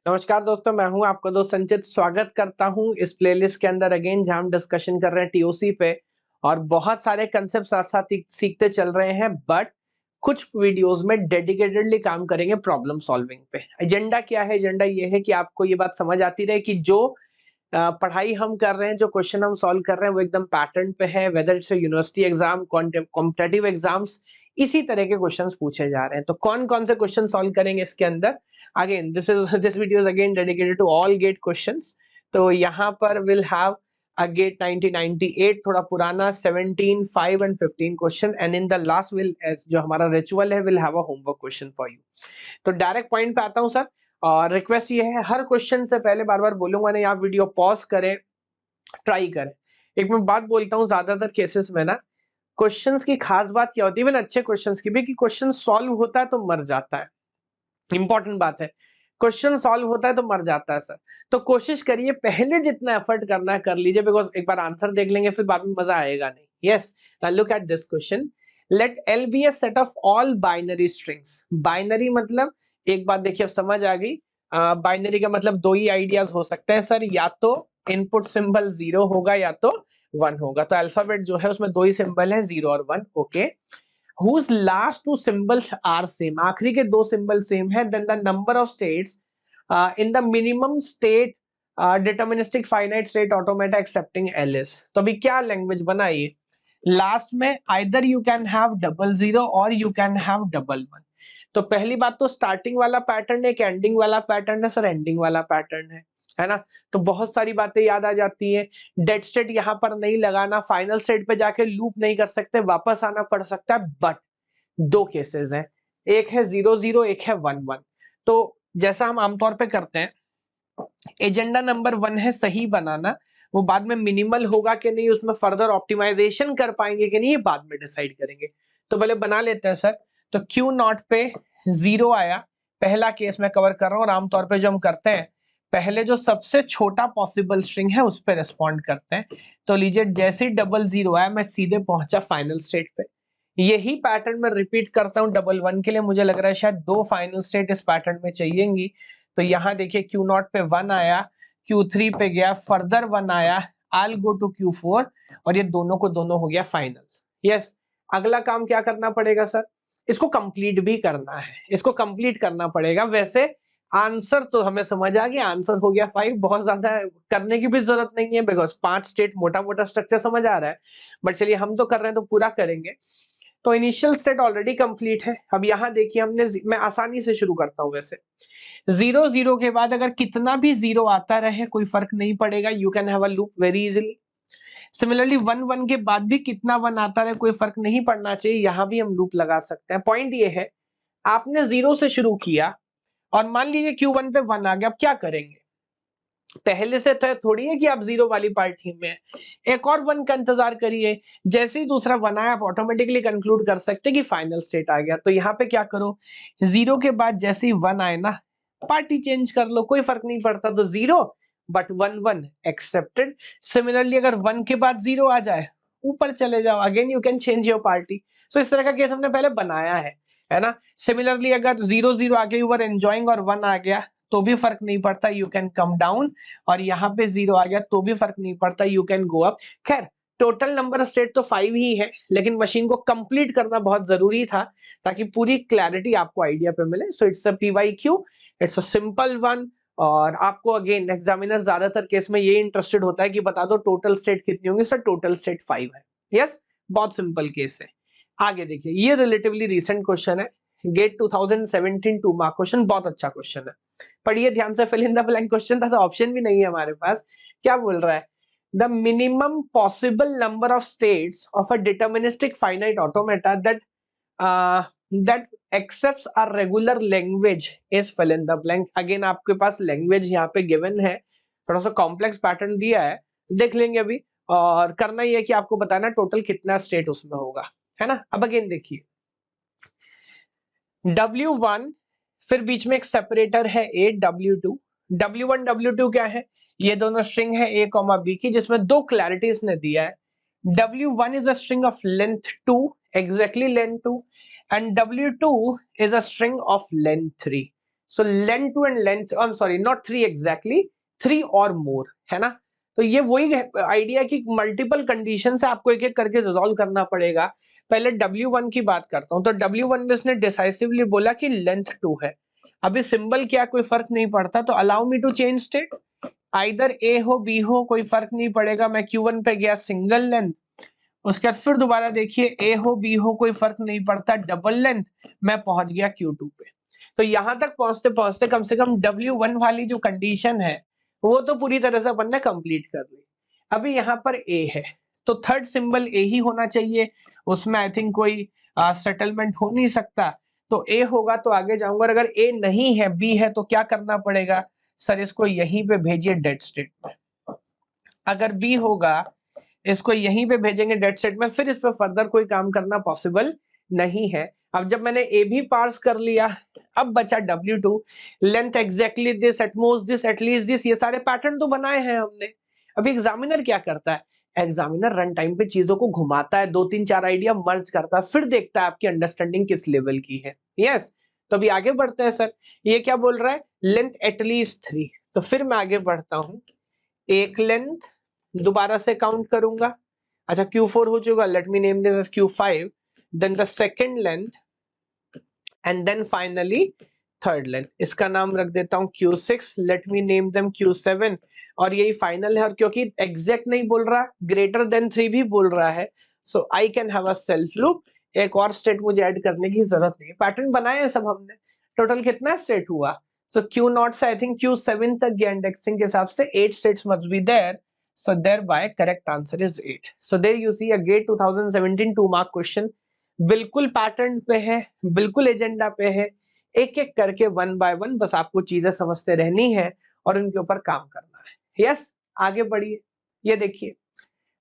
नमस्कार दोस्तों, मैं हूं आपका दोस्त संचित। स्वागत करता हूं इस प्लेलिस्ट के अंदर अगेन, जहां हम डिस्कशन कर रहे हैं टीओसी पे और बहुत सारे कंसेप्ट साथ साथ सीखते चल रहे हैं। बट कुछ वीडियोस में डेडिकेटेडली काम करेंगे प्रॉब्लम सॉल्विंग पे। एजेंडा क्या है? एजेंडा ये है कि आपको ये बात समझ आती रहे कि जो पढ़ाई हम कर रहे हैं, जो क्वेश्चन हम सॉल्व कर रहे हैं, वो एकदम पैटर्न पे है। Whether it's university exam, competitive exams, इसी तरह के क्वेश्चंस पूछे जा रहे हैं। तो कौन कौन से क्वेश्चन सॉल्व करेंगे इसके अंदर? Again this video is again dedicated to all GATE questions. तो यहाँ पर विल हैव a gate 1998 थोड़ा पुराना 17 5 and 15 question, and in the last will, जो हमारा रिचुअल है, will have a homework question for you. तो डायरेक्ट पॉइंट पे आता हूं सर। और रिक्वेस्ट ये है, हर क्वेश्चन से पहले बार बार बोलूंगा नहीं, आप वीडियो पॉज करें, ट्राई करें। एक मैं बात बोलता हूँ, ज्यादातर केसेस में ना क्वेश्चंस की खास बात क्या होती है, इवन अच्छे क्वेश्चंस की भी, कि क्वेश्चन सॉल्व होता है तो मर जाता है। इंपॉर्टेंट बात है, क्वेश्चन सॉल्व होता है तो मर जाता है सर। तो कोशिश करिए, पहले जितना एफर्ट करना है कर लीजिए, बिकॉज एक बार आंसर देख लेंगे फिर बाद में मजा आएगा नहीं। Yes, look at this question. Let L be a set of all binary strings. Binary मतलब, एक बात देखिए अब समझ आ गई। बाइनरी का मतलब दो ही आइडियाज हो सकते हैं सर, या तो इनपुट सिंबल 0 होगा या तो 1 होगा। तो अल्फाबेट जो है उसमें दो ही सिंबल है, 0 और 1। Okay, whose last two symbols are same, आखिरी के दो सिंबल सेम है, then the number of states in the minimum state deterministic finite state automata accepting ls। तो अभी क्या लैंग्वेज बनाइए, लास्ट में either you can have double zero or you can have double one. तो पहली बात तो स्टार्टिंग वाला पैटर्न है कि एंडिंग वाला पैटर्न है? सर एंडिंग वाला पैटर्न है ना। तो बहुत सारी बातें याद आ जाती है। डेड स्टेट यहाँ पर नहीं लगाना, फाइनल स्टेट पे जाके लूप नहीं कर सकते, वापस आना पड़ सकता है। बट दो केसेस हैं, एक है 0 0, एक है 1 1। तो जैसा हम आमतौर पे करते हैं, एजेंडा नंबर 1 है सही बनाना। वो बाद में मिनिमल होगा कि नहीं, उसमें फर्दर ऑप्टिमाइजेशन कर पाएंगे कि नहीं, ये बाद में डिसाइड करेंगे। तो पहले बना लेते हैं सर। तो क्यू नॉट पे 0 आया, पहला केस मैं कवर कर रहा हूं। और आमतौर पे जो हम करते हैं, पहले जो सबसे छोटा पॉसिबल स्ट्रिंग है उस पर रेस्पॉन्ड करते हैं। तो लीजिए, जैसे ही डबल जीरो आया, मैं सीधे पहुंचा फाइनल स्टेट पे। यही पैटर्न मैं रिपीट करता हूं डबल वन के लिए। मुझे लग रहा है शायद दो फाइनल स्टेट इस पैटर्न में चाहिएंगी। तो यहाँ देखिए, क्यू नॉट पे 1 आया, क्यू थ्री पे गया, फर्दर 1 आया, आई गो टू क्यू फोर, और ये दोनों को दोनों हो गया फाइनल। यस, अगला काम क्या करना पड़ेगा सर? इसको कंप्लीट भी करना है, इसको कंप्लीट करना पड़ेगा। वैसे आंसर तो हमें समझ आ गया, आंसर हो गया 5। बहुत ज्यादा करने की भी जरूरत नहीं है, बिकॉज 5 स्टेट मोटा मोटा स्ट्रक्चर समझ आ रहा है। बट चलिए, हम तो कर रहे हैं तो पूरा करेंगे। तो इनिशियल स्टेट ऑलरेडी कंप्लीट है। अब यहाँ देखिए, मैं आसानी से शुरू करता हूँ। वैसे 0 0 के बाद अगर कितना भी 0 आता रहे कोई फर्क नहीं पड़ेगा, you can have a loop very easily. Similarly 1 1 के बाद भी कितना 1 आता रहे कोई फर्क नहीं पड़ना चाहिए, यहां भी हम लूप लगा सकते हैं। पॉइंट ये है, आपने 0 से शुरू किया और मान लीजिए Q1 पे 1 आ गया, अब क्या करेंगे? पहले से तो थोड़ी है कि आप 0 वाली पार्टी में, एक और 1 का इंतजार करिए। जैसे ही दूसरा 1 आया, आप ऑटोमेटिकली कंक्लूड कर सकते हैं कि फाइनल स्टेट आ गया। तो यहाँ पे क्या करो, 0 के बाद जैसे ही 1 आए ना, पार्टी चेंज कर लो, कोई फर्क नहीं पड़ता। तो 0 बट 1 1 एक्सेप्टेड। सिमिलरली अगर 1 के बाद 0 आ जाए, ऊपर चले जाओ, again you can change your party. So इस तरह का केस हमने पहले बनाया है ना। सिमिलरली अगर 0 0 आ गया, यू वर एंजॉइंग, और 1 आ गया तो भी फर्क नहीं पड़ता, यू कैन कम डाउन। और यहाँ पे 0 आ गया तो भी फर्क नहीं पड़ता, यू कैन गो अप। खैर, टोटल नंबर स्टेट तो 5 ही है, लेकिन मशीन को कंप्लीट करना बहुत जरूरी था, ताकि पूरी क्लैरिटी आपको आइडिया पे मिले। So it's a PYQ, it's a simple one. और आपको अगेन एग्जामिनर ज्यादातर केस में ये इंटरेस्टेड होता है कि बता दो टोटल स्टेट कितनी होंगी। सर टोटल स्टेट 5 है। यस, बहुत सिंपल केस है। आगे देखिए, ये रिलेटिवली रिसेंट क्वेश्चन है, गेट 2017 2 मार्क क्वेश्चन, बहुत अच्छा क्वेश्चन है। पढ़िए ध्यान से, fill in the blank question था तो ऑप्शन भी नहीं है हमारे पास। क्या बोल रहा है? The minimum possible number of states of a deterministic finite automata that accepts a regular language is fill in the blank. Again आपके पास लैंग्वेज यहाँ पे गिवन है, थोड़ा सा कॉम्प्लेक्स पैटर्न दिया है, देख लेंगे अभी। और करना ही है कि आपको बताना टोटल कितना स्टेट उसमें होगा, है ना। अब अगेन देखिए, W1, फिर बीच में एक सेपरेटर है A W2। W1 W2 क्या है? ये दोनों स्ट्रिंग है A कॉमा B की, जिसमें दो क्लैरिटीज ने दिया है। W1 is a string of length 2, exactly length 2, and W2 is a string of length 3। So length two and length, I am sorry not 3 exactly, 3 और मोर, है ना। तो ये वही आइडिया कि मल्टीपल कंडीशन से आपको एक एक करके रिजॉल्व करना पड़ेगा। पहले W1 की बात करता हूं, तो W1 में इसने डिसाइसिवली बोला कि लेंथ 2 है। अभी सिंबल क्या, कोई फर्क नहीं पड़ता, तो allow me to change state, either A हो बी हो कोई फर्क नहीं पड़ेगा। मैं Q1 पे गया सिंगल लेंथ, उसके बाद फिर दोबारा देखिए ए हो बी हो कोई फर्क नहीं पड़ता, डबल लेंथ, मैं पहुंच गया Q2 पे। तो यहां तक पहुंचते पहुंचते कम से कम W1 वाली जो कंडीशन है वो तो पूरी तरह से अपन ने कंप्लीट कर ली। अभी यहाँ पर ए है, तो थर्ड सिंबल ए ही होना चाहिए, उसमें आई थिंक कोई सेटलमेंट हो नहीं सकता। तो ए होगा तो आगे जाऊंगा, और अगर ए नहीं है बी है तो क्या करना पड़ेगा, सर इसको यहीं पे भेजिए डेड स्टेट में। अगर बी होगा इसको यहीं पे भेजेंगे डेड स्टेट में, फिर इस पे फर्दर कोई काम करना पॉसिबल नहीं है। अब जब मैंने ए भी पार्स कर लिया, अब बचा W2, length exactly this, at most this, at least this, ये सारे पैटर्न तो बनाए हैं हमने। अभी एग्जामिनर क्या करता है, एग्जामिनर रन टाइम पे चीजों को घुमाता है, 2 3 4 आइडिया मर्ज करता है, फिर देखता है आपकी अंडरस्टैंडिंग किस लेवल की है। यस, तो अभी आगे बढ़ते हैं। सर ये क्या बोल रहा है, लेंथ एटलीस्ट 3, तो फिर मैं आगे बढ़ता हूँ, एक लेंथ दोबारा से काउंट करूंगा, अच्छा Q4 हो चुका, let me name this as Q5, then the second length, and then finally third length, इसका नाम रख देता हूं Q6, late me name them Q7, और यही फाइनल है। और क्योंकि एग्जैक्ट नहीं बोल रहा, ग्रेटर देन 3 भी बोल रहा है, so I can have a self loop, एक और स्टेट मुझे ऐड करने की जरूरत नहीं है। पैटर्न बनाए हैं सब हमने, टोटल कितना स्टेट हुआ, सो Q0 से आई थिंक Q7 तक गया इंडेक्सिंग के हिसाब से, 8 states must be there, so thereby correct answer is 8. So there you see a GATE 2017 2 mark question, बिल्कुल पैटर्न पे है, बिल्कुल एजेंडा पे है, एक एक करके 1 बाय 1 बस आपको चीजें समझते रहनी है और उनके ऊपर काम करना है। यस, आगे बढ़िए, ये देखिए,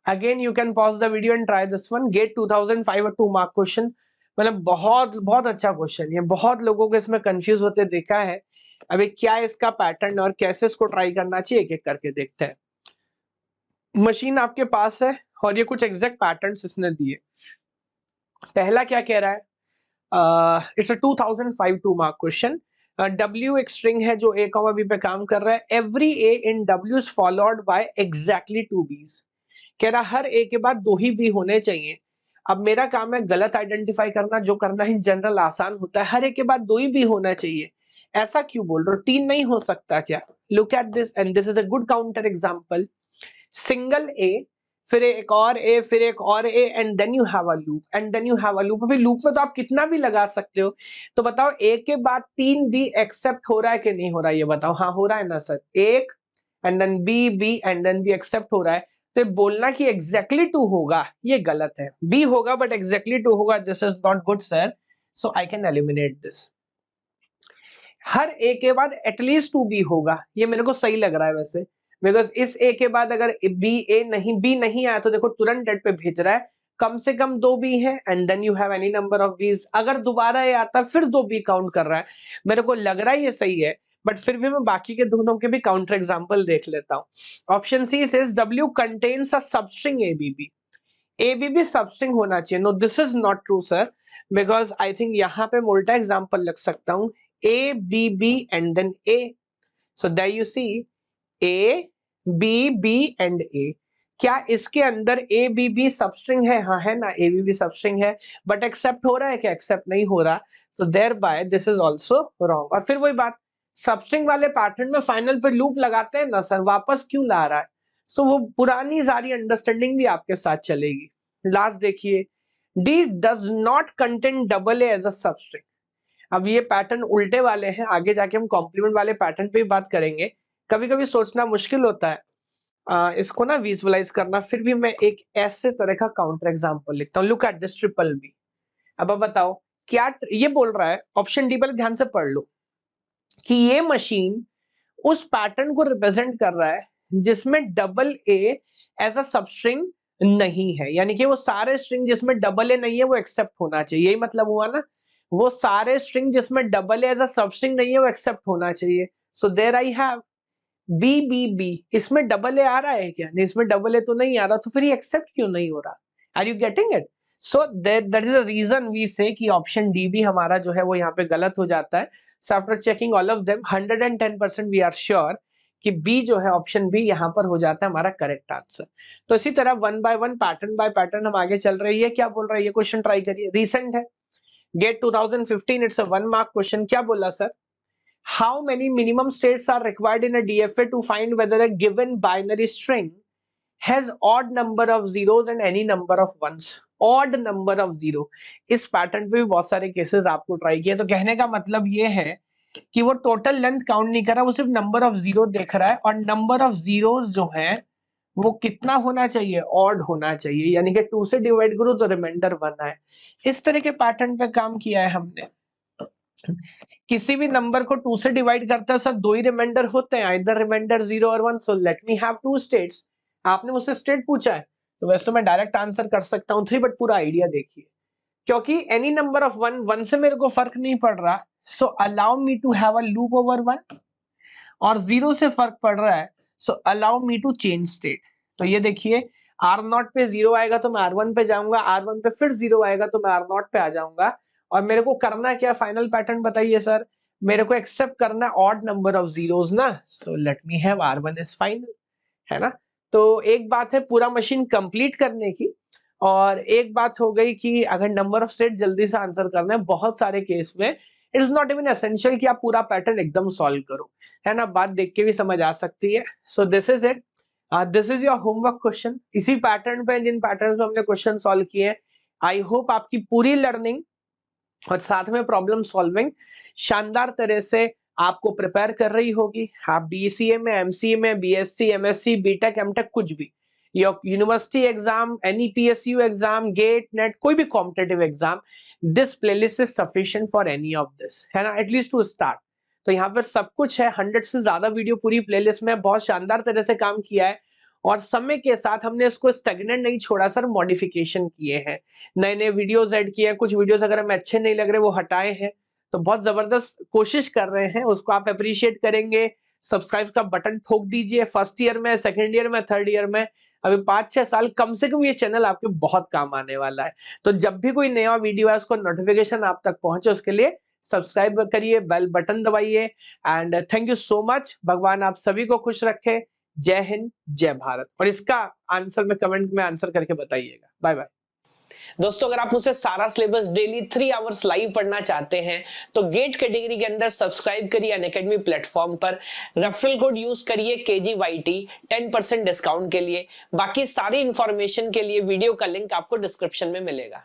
again you can pause the video and try this one, GATE 2005 2 mark question, मतलब बहुत बहुत अच्छा क्वेश्चन, ये बहुत लोगों को इसमें कंफ्यूज होते देखा है। अभी क्या इसका पैटर्न और कैसे इसको ट्राई करना चाहिए, एक एक करके देखते हैं। मशीन आपके पास है और ये कुछ एग्जैक्ट पैटर्न्स इसने दिए। पहला क्या कह रहा है, it's a 2005 2 mark question, W एक स्ट्रिंग है जो A, B पे काम कर रहा है, every A in W is followed by exactly 2 B's, कह रहा हर A के बाद 2 ही B होने चाहिए। अब मेरा काम है गलत आइडेंटिफाई करना, जो करना ही जनरल आसान होता है, हर एक के बाद 2 ही B होना चाहिए, ऐसा क्यों बोल रहे हो, 3 नहीं हो सकता क्या। Look at this and this is a good counter example, single A, फिर एक और ए, फिर एक और A, and then you have a loop, and then you have a loop. अभी लूप में तो आप कितना भी लगा सकते हो, तो बताओ ए के बाद 3 बी एक्सेप्ट हो रहा है कि नहीं हो रहा है, ये बताओ। हाँ हो रहा है ना सर, एक and then B, B and then B accept हो रहा है, तो बोलना कि एग्जैक्टली 2 होगा ये गलत है, बी होगा बट एग्जैक्टली 2 होगा, this is not good sir, so I can eliminate this. हर ए के बाद एटलीस्ट 2 बी होगा, ये मेरे को सही लग रहा है वैसे, बिकॉज इस ए के बाद अगर बी नहीं आया तो देखो तुरंत डेट पे भेज रहा है, कम से कम 2 बी है, and then you have any number of B's, अगर दोबारा ये आता फिर 2 बी काउंट कर रहा है, मेरे को लग रहा है ये सही है, बट फिर भी मैं बाकी के दोनों के भी काउंटर एग्जांपल देख लेता हूं। Option C says W contains a substring ABB, ABB substring होना चाहिए, no this is not true sir, because I think यहाँ पे मैं उल्टा एग्जांपल लग सकता हूँ, A, B, B and then A. So there you see A, B, B and A. क्या इसके अंदर A, B, B सबस्ट्रिंग है, हाँ है ना, A, B, B सबस्ट्रिंग है, बट एक्सेप्ट हो रहा है क्या, एक्सेप्ट नहीं हो रहा, so thereby this is also wrong। और फिर वही बात, सबस्ट्रिंग वाले पैटर्न में फाइनल पे लूप लगाते हैं ना सर, वापस क्यों ला रहा है, सो वो पुरानी सारी अंडरस्टैंडिंग भी आपके साथ चलेगी। लास्ट देखिए, D does not contain double A as a substring। अब ये पैटर्न उल्टे वाले हैं, आगे जाके हम कॉम्प्लीमेंट वाले पैटर्न पे भी बात करेंगे। कभी कभी सोचना मुश्किल होता है इसको ना विजुअलाइज करना, फिर भी मैं एक ऐसे तरह का काउंटर एग्जांपल लिखता हूँ, look at this triple B. अब आप बताओ क्या ये बोल रहा है, ऑप्शन डी पहले ध्यान से पढ़ लो, कि ये मशीन उस पैटर्न को रिप्रेजेंट कर रहा है जिसमें double A as a substring नहीं है, यानी कि वो सारे स्ट्रिंग जिसमें डबल ए नहीं है वो एक्सेप्ट होना चाहिए, यही मतलब हुआ ना, वो सारे स्ट्रिंग जिसमें double A as a substring नहीं है वो एक्सेप्ट होना चाहिए। So there I have B, B, B, इसमें डबल ए आ रहा है क्या, नहीं इसमें डबल ए तो नहीं आ रहा, तो फिर ये एक्सेप्ट क्यों नहीं हो रहा, are you getting it. So that is the reason we say कि ऑप्शन डी भी हमारा जो है वो यहाँ पे गलत हो जाता है। So after checking all of them 110% we are sure कि बी जो है ऑप्शन बी यहाँ पर हो जाता है हमारा करेक्ट आंसर। तो इसी तरह one by one pattern bye pattern हम आगे चल रहे हैं। ये क्या बोल रहा है, ये क्वेश्चन ट्राई करिए, रिसेंट है, GATE 2015, it's a 1 mark question. क्या बोला sir, how many minimum states are required in a DFA to find whether a given binary string has odd number of zeros and any number of ones. Odd number of zero, इस pattern पे भी बहुत सारे cases आपको try किए। तो कहने का मतलब ये है कि वो टोटल लेंथ काउंट नहीं कर रहा, वो सिर्फ नंबर ऑफ जीरो देख रहा है, और नंबर ऑफ जीरोस जो है वो कितना होना चाहिए, ऑड होना चाहिए, यानी कि 2 से डिवाइड करो तो रिमाइंडर 1 आए। इस तरह के पैटर्न पे काम किया है हमने। किसी भी नंबर को 2 से डिवाइड करता है सर, 2 ही रिमाइंडर होते हैं, आइदर रिमाइंडर 0 और 1। So let me have 2 states. आपने मुझसे स्टेट पूछा है तो वैसे तो मैं डायरेक्ट आंसर कर सकता हूं 3, बट पूरा आइडिया देखिए, क्योंकि एनी नंबर ऑफ 1 से मेरे को फर्क नहीं पड़ रहा, so allow me to have a loop over 1, और 0 से फर्क पड़ रहा है, so allow me to change state. तो ये देखिए, R0 पे 0 आएगा तो मैं R1 पे जाऊंगा, R1 पे फिर 0 आएगा तो मैं R0 पे आ जाऊंगा। और मेरे को करना क्या, फाइनल पैटर्न बताइए सर, मेरे को एक्सेप्ट करना ऑड नंबर ऑफ जीरोस ना, so let me have R1 is final, है ना। तो एक बात है पूरा मशीन कंप्लीट करने की, और एक बात हो गई कि अगर नंबर ऑफ स्टेट जल्दी से आंसर करना है, बहुत सारे केस में it is not even essential कि आप पूरा पैटर्न एकदम सॉल्व करो, है ना, बात देख के भी समझ आ सकती है। So this is it, this is your homework question. इसी पैटर्न पे, जिन पैटर्न पे हमने क्वेश्चन सॉल्व किए, आई होप आपकी पूरी लर्निंग और साथ में प्रॉब्लम सॉल्विंग शानदार तरह से आपको प्रिपेयर कर रही होगी। आप बीसीए में, एमसीए में, बीएससी, एमएससी, बीटेक, एमटेक, कुछ भी, university exam, any PSU exam, GATE, NET, कोई भी competitive exam, this playlist is sufficient for any of this, है ना, एटलीस्ट टू स्टार्ट। तो यहाँ पर सब कुछ है, 100 से ज्यादा वीडियो पूरी प्लेलिस्ट में, बहुत शानदार तरह से काम किया है, और समय के साथ हमने इसको स्टैग्नेंट नहीं छोड़ा सर, मॉडिफिकेशन किए हैं, नए नए वीडियोस ऐड किए हैं, कुछ वीडियोस अगर हमें अच्छे नहीं लग रहे वो हटाए हैं। तो बहुत जबरदस्त कोशिश कर रहे हैं, उसको आप अप्रिशिएट करेंगे। सब्सक्राइब का बटन ठोक दीजिए, फर्स्ट ईयर में, सेकंड ईयर में, थर्ड ईयर में, अभी 5-6 साल कम से कम ये चैनल आपके बहुत काम आने वाला है। तो जब भी कोई नया वीडियो है उसको नोटिफिकेशन आप तक पहुंचे, उसके लिए सब्सक्राइब करिए, बेल बटन दबाइए। And thank you so much, भगवान आप सभी को खुश रखे। जय हिंद, जय भारत। और इसका आंसर में कमेंट में आंसर करके बताइएगा। Bye bye. दोस्तों, अगर आप मुझसे सारा सिलेबस डेली 3 आवर्स लाइव पढ़ना चाहते हैं तो गेट कैटेगरी के अंदर सब्सक्राइब करिए अनअकैडमी प्लेटफॉर्म पर, रेफरल कोड यूज करिए KGYT 10% डिस्काउंट के लिए। बाकी सारी इंफॉर्मेशन के लिए वीडियो का लिंक आपको डिस्क्रिप्शन में मिलेगा।